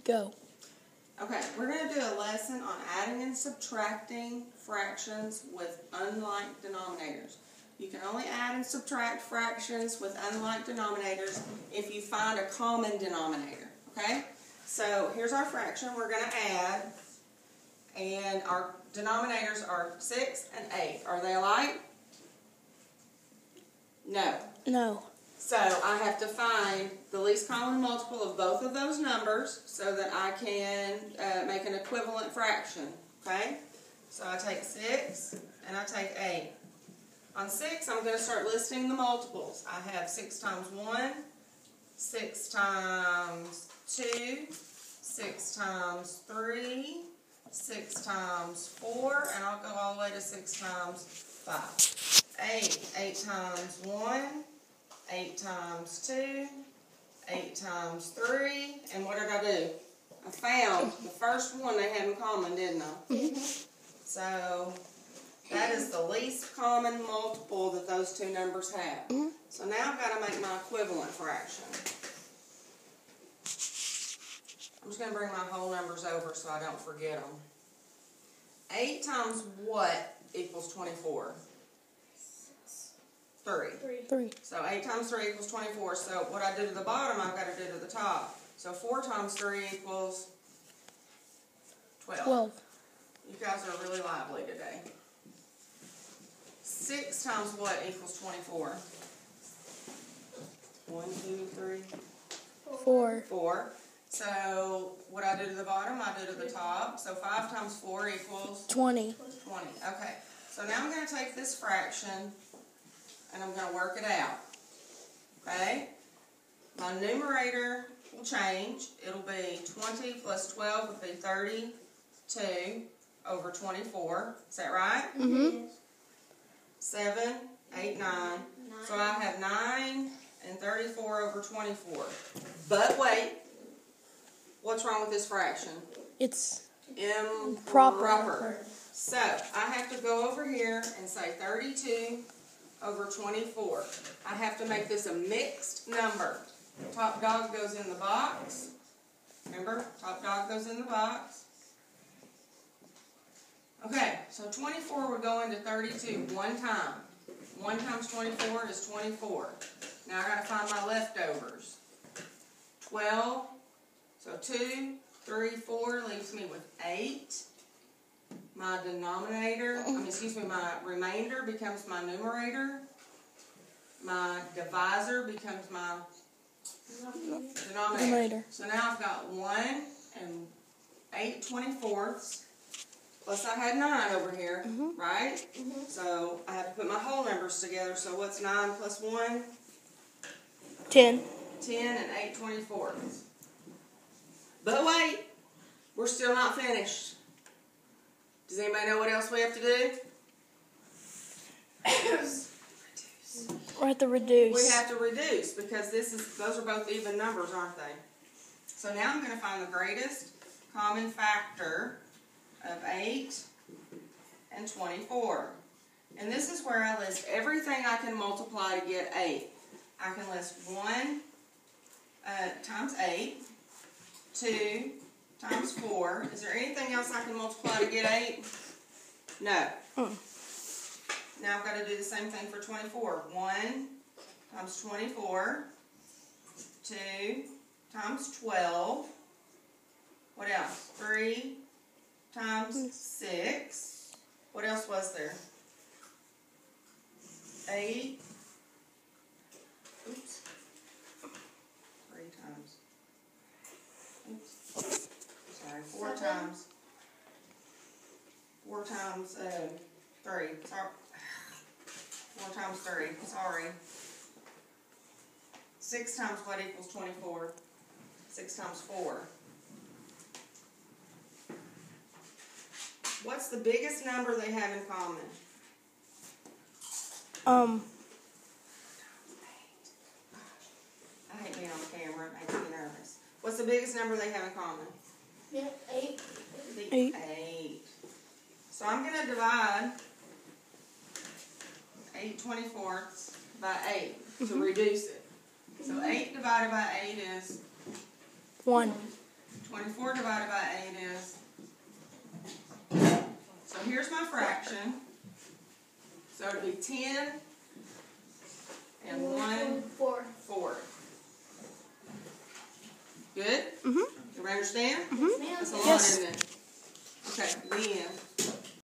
Go. Okay, we're going to do a lesson on adding and subtracting fractions with unlike denominators. You can only add and subtract fractions with unlike denominators if you find a common denominator, okay? So here's our fraction we're going to add, and our denominators are 6 and 8. Are they alike? No. No. So I have to find the least common multiple of both of those numbers so that I can make an equivalent fraction, okay? So I take 6 and I take 8. On 6, I'm going to start listing the multiples. I have 6 times 1, 6 times 2, 6 times 3, 6 times 4, and I'll go all the way to 6 times 5. 8 times 1, 8 times 2, 8 times 3, and what did I do? I found the first one they have in common, didn't I? Mm-hmm. So that is the least common multiple that those two numbers have. Mm-hmm. So now I've got to make my equivalent fraction. I'm just going to bring my whole numbers over so I don't forget them. 8 times what equals 24? 3. 3. So 8 times 3 equals 24. So what I do to the bottom, I've got to do to the top. So 4 times 3 equals 12. 12. You guys are really lively today. 6 times what equals 24? 1, 2, 3, 4. 4. So what I do to the bottom, I do to the top. So 5 times 4 equals 20. 20. Okay. So now I'm going to take this fraction and I'm going to work it out. Okay? My numerator will change. It'll be 20 plus 12 would be 32 over 24. Is that right? Mm-hmm. 7, 8, 9. So I have 9 and 34 over 24. But wait. What's wrong with this fraction? It's improper. So I have to go over here and say 32 over 24. I have to make this a mixed number. Top dog goes in the box. Remember, top dog goes in the box. Okay, so 24 would go into 32 one time. 1 times 24 is 24. Now I got to find my leftovers. 12. So 2, 3, 4 leaves me with 8. My denominator, my remainder becomes my numerator. My divisor becomes my denominator. So now I've got 1 and 8 24ths. Plus I had 9 over here, right? So I have to put my whole numbers together. So what's 9 plus 1? 10. 10 and 8 24ths. But wait, we're still not finished. Does anybody know what else we have to do? We have to reduce. We have to reduce because those are both even numbers, aren't they? So now I'm going to find the greatest common factor of 8 and 24. And this is where I list everything I can multiply to get 8. I can list 1 times 8. 2 times 4. Is there anything else I can multiply to get 8? No. Now I've got to do the same thing for 24. 1 times 24. 2 times 12. What else? 3 times 6. What else was there? 8. Oops. 3 times. Oops. Sorry, 4 times 3. Sorry. 4 times 3. Sorry. 6 times what equals 24? 6 times 4. What's the biggest number they have in common? I hate being on camera. It makes me nervous. What's the biggest number they have in common? 8. 8. So I'm going to divide 8 24ths by 8 to reduce it. So 8 divided by 8 is 1. 24 divided by 8 is, so here's my fraction. So it'd be 10 and 1/4. Good? Mm-hmm. Everybody understand? Mm-hmm. That's a lot, Yes. isn't it? Okay, then